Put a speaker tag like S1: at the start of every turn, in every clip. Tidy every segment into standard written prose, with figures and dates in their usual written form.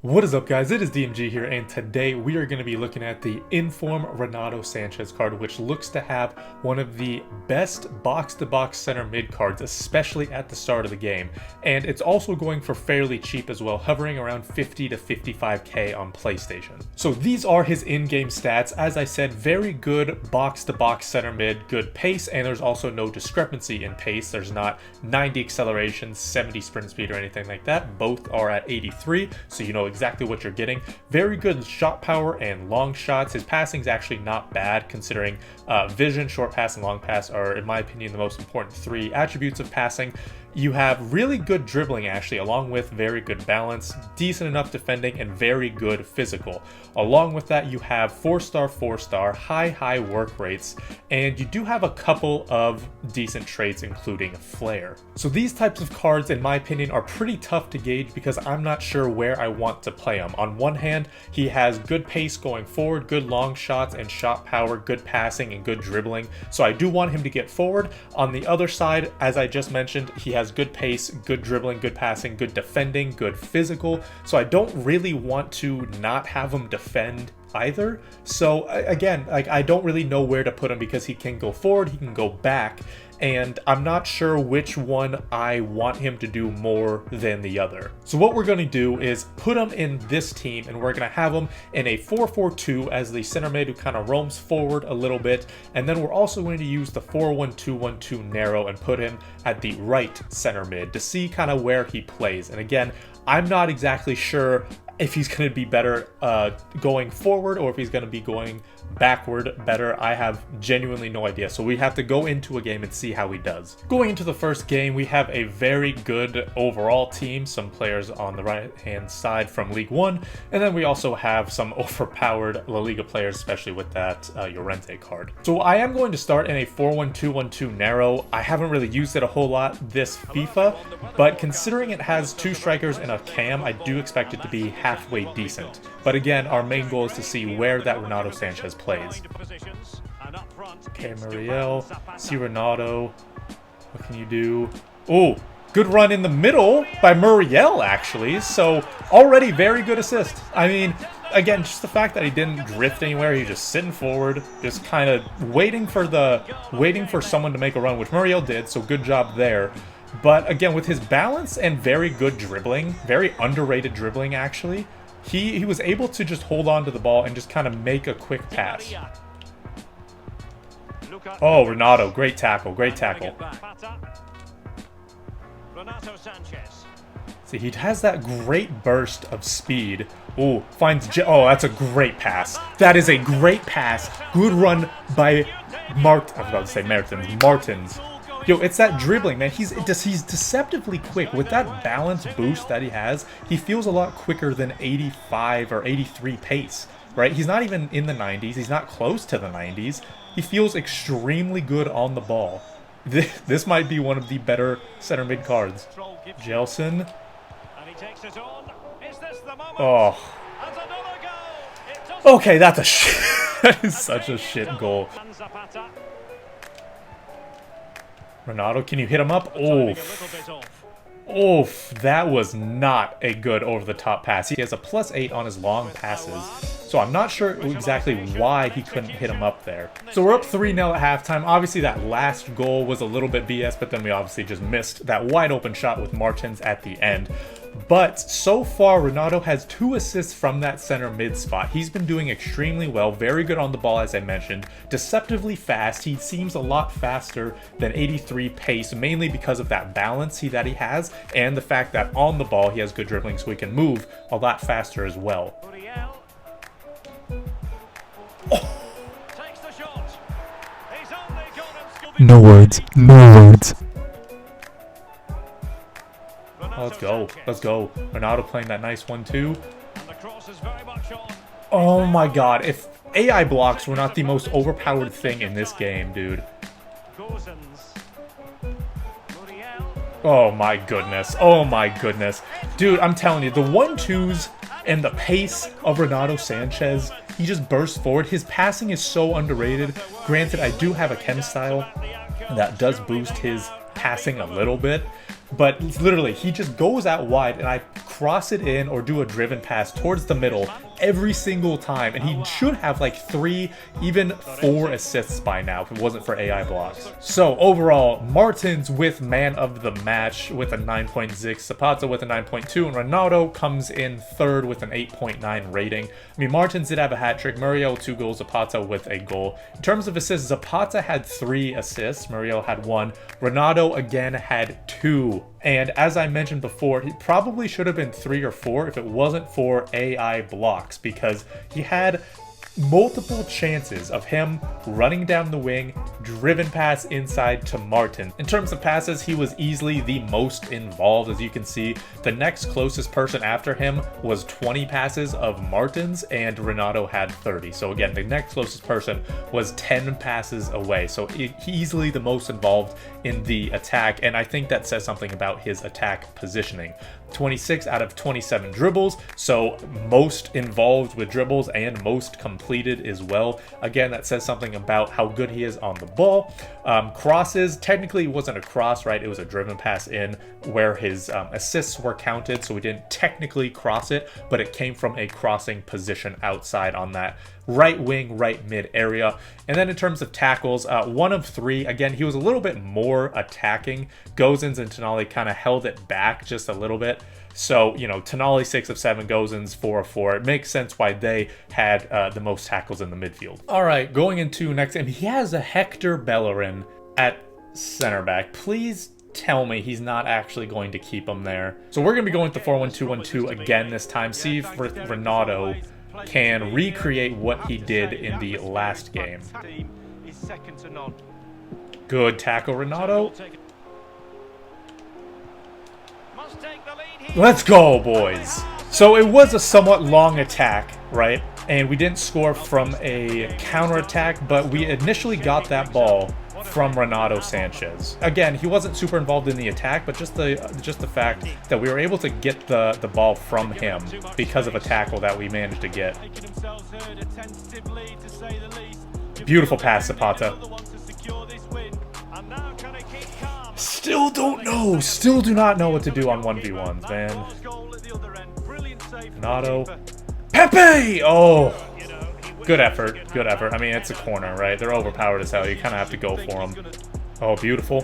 S1: What is up, guys? It is DMG here, and today we are going to be looking at the Inform Renato Sanches card, which looks to have one of the best box-to-box center mid cards, especially at the start of the game. And it's also going for fairly cheap as well, hovering around 50 to 55k on PlayStation. So these are his in-game stats. As I said, very good box-to-box center mid, good pace, and there's also no discrepancy in pace. There's not 90 acceleration, 70 sprint speed, or anything like that. Both are at 83, so you know exactly what you're getting. Very good shot power and long shots. His passing is actually not bad, considering vision, short pass, and long pass are, in my opinion, the most important three attributes of passing. You have really good dribbling, actually, along with very good balance, decent enough defending, and very good physical. Along with that, you have 4-star, high work rates, and you do have a couple of decent traits, including flair. So these types of cards, in my opinion, are pretty tough to gauge because I'm not sure where I want to play him. On one hand, he has good pace going forward, good long shots and shot power, good passing, and good dribbling, so I do want him to get forward. On the other side, as I just mentioned, he has good pace, good dribbling, good passing, good defending, good physical, so I don't really want to not have him defend either. So again, like, I don't really know where to put him because he can go forward, he can go back, and I'm not sure which one I want him to do more than the other. So what we're going to do is put him in this team, and we're going to have him in a 4-4-2 as the center mid who kind of roams forward a little bit, and then we're also going to use the 4-1-2-1-2 narrow and put him at the right center mid to see kind of where he plays. And again, I'm not exactly sure if he's going to be better going forward or if he's going to be going backward better. I have genuinely no idea, so we have to go into a game and see how he does. Going into the first game, we have a very good overall team, some players on the right hand side from League One, and then we also have some overpowered La Liga players, especially with that Llorente card. So I am going to start in a 4-1-2-1-2 narrow. I haven't really used it a whole lot this FIFA, but considering it has two strikers and a cam, I do expect it to be halfway decent. But again, our main goal is to see where that Renato Sanches plays. Okay, Muriel, see Renato. What can you do? Oh, good run in the middle by Muriel, actually. So already very good assist. I mean, again, just the fact that he didn't drift anywhere, he's just sitting forward, just kind of waiting for someone to make a run, which Muriel did. So good job there. But again, with his balance and very good dribbling, very underrated dribbling actually, he was able to just hold on to the ball and just kind of make a quick pass. Oh, Renato, great tackle, great tackle.
S2: Renato Sanches.
S1: See, he has that great burst of speed. Oh, finds oh, that's a great pass. That is a great pass. Good run by I was about to say Martins. Yo, it's that dribbling, man. He's deceptively quick. With that balance boost that he has, he feels a lot quicker than 85 or 83 pace, right? He's not even in the 90s. He's not close to the 90s. He feels extremely good on the ball. This might be one of the better center mid cards. Gelson. Oh. Okay, that's a shit. That is such a shit goal. Renato, can you hit him up? Oof, that was not a good over-the-top pass. He has a +8 on his long passes, so I'm not sure exactly why he couldn't hit him up there. So we're up 3-0 at halftime. Obviously, that last goal was a little bit BS, but then we obviously just missed that wide-open shot with Martins at the end. But so far, Renato has 2 assists from that center mid spot. He's been doing extremely well, very good on the ball, as I mentioned, deceptively fast. He seems a lot faster than 83 pace, mainly because of that balance that he has, and the fact that on the ball he has good dribbling, so he can move a lot faster as well. Oh.
S3: No words, no words.
S1: Let's go. Let's go. Renato playing that nice 1-2. Oh my god. If AI blocks were not the most overpowered thing in this game, dude. Oh my goodness. Oh my goodness. Dude, I'm telling you, the 1-2s and the pace of Renato Sanches, he just bursts forward. His passing is so underrated. Granted, I do have a chem style that does boost his passing a little bit, but literally he just goes out wide and I cross it in or do a driven pass towards the middle every single time, and he should have like 3, even 4 assists by now if it wasn't for AI blocks. So overall, Martins with man of the match with a 9.6, Zapata with a 9.2, and Renato comes in third with an 8.9 rating. I mean, Martins did have a hat trick, Muriel 2 goals, Zapata with a goal. In terms of assists, Zapata had 3 assists, Muriel had 1, Renato again had 2. And as I mentioned before, he probably should have been 3 or 4 if it wasn't for AI blocks, because he had multiple chances of him running down the wing, driven pass inside to Martin. In terms of passes, he was easily the most involved. As you can see, the next closest person after him was 20 passes of Martin's, and Renato had 30. So again, the next closest person was 10 passes away. So easily the most involved in the attack, and I think that says something about his attack positioning. 26 out of 27 dribbles, so most involved with dribbles and most completed as well. Again, that says something about how good he is on the ball. Crosses, technically it wasn't a cross, right? It was a driven pass in where his assists were counted, so we didn't technically cross it, but it came from a crossing position outside on that right wing, right mid area. And then in terms of tackles, 1 of 3. Again, he was a little bit more attacking. Gozens and Tonali kind of held it back just a little bit. So, you know, Tonali 6 of 7, Gozens 4 of 4. It makes sense why they had the most tackles in the midfield. All right, going into next game, he has a Hector Bellerin at center back. Please tell me he's not actually going to keep him there. So we're going to be going with the 4-1-2-1-2 again this time. See if Renato can recreate what he did in the last game. Good tackle, Renato. Let's go, boys. So it was a somewhat long attack, right? And we didn't score from a counterattack, but we initially got that ball from Renato Sanches. Again, he wasn't super involved in the attack, but just the fact that we were able to get the ball from him because of a tackle that we managed to get. Beautiful pass, Zapata. Still don't know. Still do not know what to do on 1v1s, man. Renato. Pepe! Oh! Good effort. Good effort. I mean, it's a corner, right? They're overpowered as hell. You kind of have to go for them. Oh, beautiful.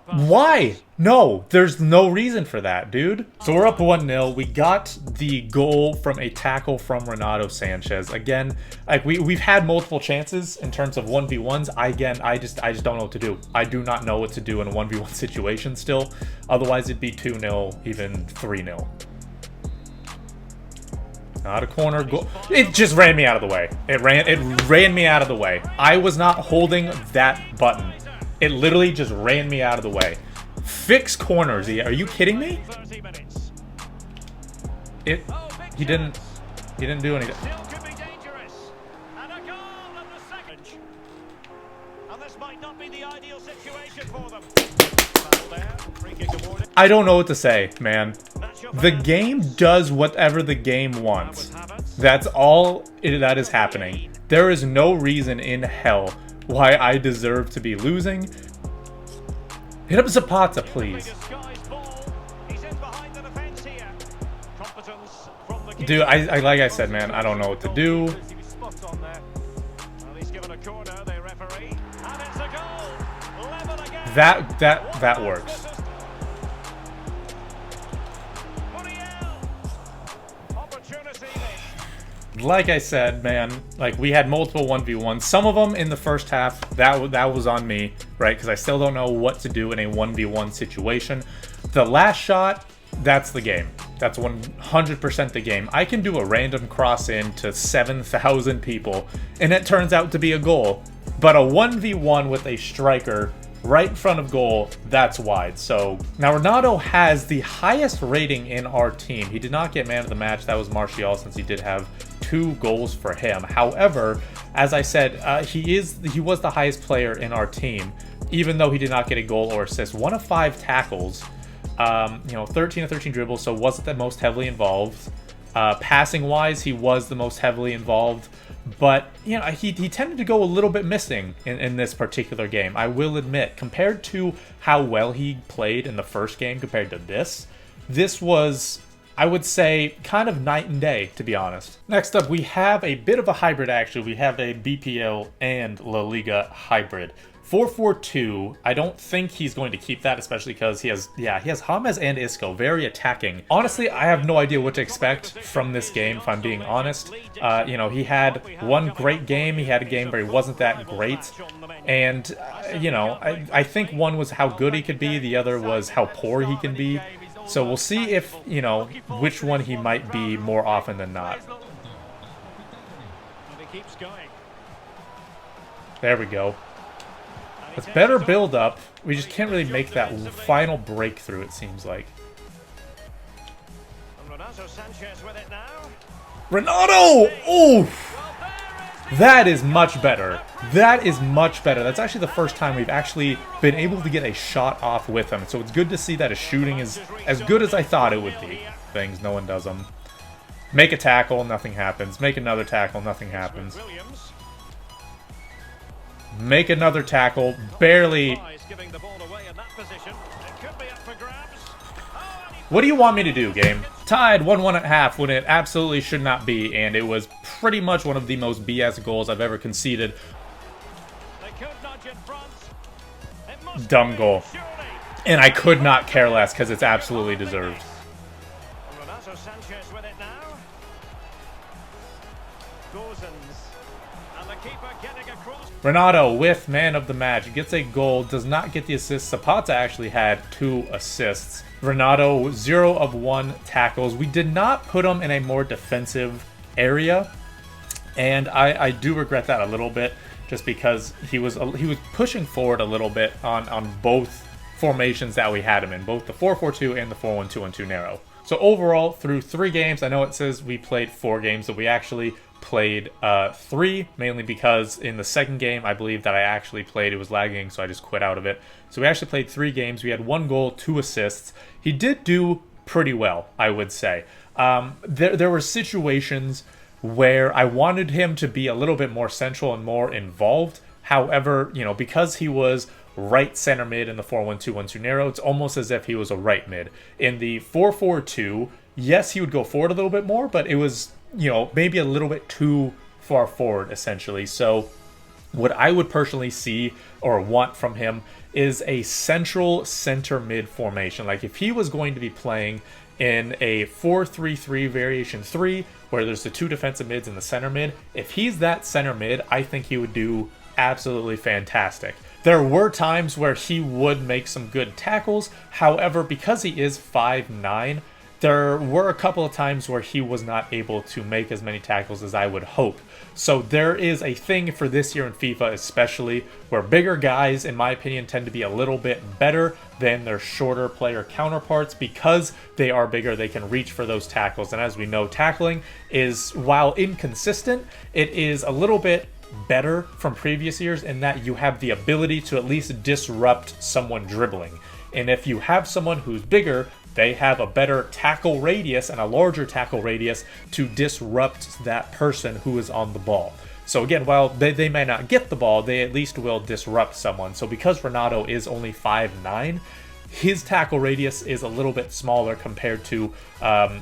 S1: Why? No, there's no reason for that, dude. So we're up 1-0. We got the goal from a tackle from Renato Sanches. Again, like we've had multiple chances in terms of 1v1s. I just don't know what to do. I do not know what to do in a 1v1 situation still. Otherwise, it'd be 2-0, even 3-0. Not a corner goal. It just ran me out of the way. It ran me out of the way. I was not holding that button. It literally just ran me out of the way. Fix corners. Are you kidding me? He didn't do anything. I don't know what to say, man. The game does whatever the game wants. That's all that is happening. There is no reason in hell why I deserve to be losing. Hit up Zapata, please. Dude, like I said, man, I don't know what to do. That works. Like I said, man, like we had multiple 1v1s. Some of them in the first half, that was on me, right? Because I still don't know what to do in a 1v1 situation. The last shot, that's the game. That's 100% the game. I can do a random cross in to 7,000 people, and it turns out to be a goal. But a 1v1 with a striker right in front of goal, that's wide. So now Renato has the highest rating in our team. He did not get man of the match. That was Martial, since he did have 2 goals for him. However, as I said, he was the highest player in our team, even though he did not get a goal or assist. 1 of 5 tackles, 13 of 13 dribbles, so wasn't the most heavily involved. Passing wise, he was the most heavily involved. But, you know, he tended to go a little bit missing in this particular game, I will admit. Compared to how well he played in the first game compared to this was, I would say, kind of night and day, to be honest. Next up, we have a bit of a hybrid, actually. We have a BPL and La Liga hybrid. 4-4-2, I don't think he's going to keep that, especially because he has James and Isco, very attacking. Honestly, I have no idea what to expect from this game, if I'm being honest. You know, he had one great game, he had a game where he wasn't that great, and, you know, I think one was how good he could be, the other was how poor he can be. So we'll see if, you know, which one he might be more often than not. There we go. It's better build up. We just can't really make that final breakthrough, it seems like.
S2: Renato Sanches with it now.
S1: Renato! Oof! That is much better. That is much better. That's actually the first time we've actually been able to get a shot off with him. So it's good to see that his shooting is as good as I thought it would be. Things, no one does them. Make a tackle, nothing happens. Make another tackle, nothing happens. Make another tackle, barely. What do you want me to do, game? Tied 1-1 at half when it absolutely should not be, and it was pretty much one of the most BS goals I've ever conceded. Dumb goal. And I could not care less because it's absolutely deserved.
S2: Renato Sanches with it now. And the keeper getting across.
S1: Renato with man of the match gets a goal, does not get the assist. Zapata actually had 2 assists. Renato 0 of 1 tackles. We did not put him in a more defensive area, and I do regret that a little bit, just because he was pushing forward a little bit on both formations that we had him in, both the 4-4-2 and the 4-1-2-1-2 narrow. So overall, through 3 games, I know it says we played 4 games, but we actually played 3, mainly because in the second game, I believe that I actually played, it was lagging, so I just quit out of it. So we actually played 3 games. We had 1 goal, 2 assists. He did do pretty well, I would say. There were situations where I wanted him to be a little bit more central and more involved. However, you know, because he was right center mid in the 4-1-2-1-2 narrow, it's almost as if he was a right mid. In the 4-4-2, yes, he would go forward a little bit more, but it was, you know, maybe a little bit too far forward, essentially. So what I would personally see or want from him is a central center mid formation. Like if he was going to be playing in a 4-3-3 variation 3, where there's the 2 defensive mids and the center mid, if he's that center mid, I think he would do absolutely fantastic. There were times where he would make some good tackles. However, because he is 5'9", there were a couple of times where he was not able to make as many tackles as I would hope. So there is a thing for this year in FIFA especially, where bigger guys, in my opinion, tend to be a little bit better than their shorter player counterparts. Because they are bigger, they can reach for those tackles. And as we know, tackling is, while inconsistent, it is a little bit better from previous years in that you have the ability to at least disrupt someone dribbling. And if you have someone who's bigger, they have a better tackle radius and a larger tackle radius to disrupt that person who is on the ball. So again, while they may not get the ball, they at least will disrupt someone. So because Renato is only 5'9", his tackle radius is a little bit smaller compared to,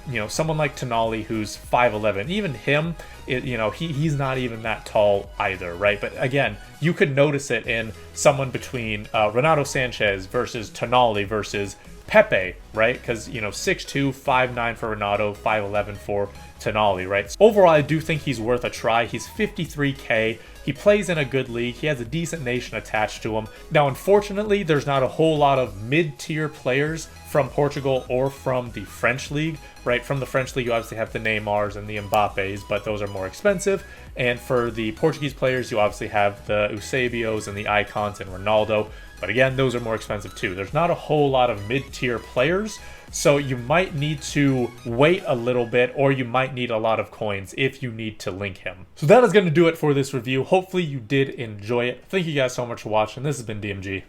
S1: you know, someone like Tonali who's 5'11". Even him, you know, he's not even that tall either, right? But again, you could notice it in someone between Renato Sanches versus Tonali versus Pepe, right? Because, you know, 6'2", 5'9" for Renato, 5'11" for Tonali, right? So overall, I do think he's worth a try. He's 53K. He plays in a good league. He has a decent nation attached to him. Now, unfortunately, there's not a whole lot of mid-tier players from Portugal or from the French league, right? From the French league, you obviously have the Neymars and the Mbappes, but those are more expensive. And for the Portuguese players, you obviously have the Eusebios and the Icons and Ronaldo. But again, those are more expensive too. There's not a whole lot of mid-tier players, so you might need to wait a little bit, or you might need a lot of coins if you need to link him. So that is going to do it for this review. Hopefully you did enjoy it. Thank you guys so much for watching. This has been DMG.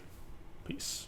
S1: Peace.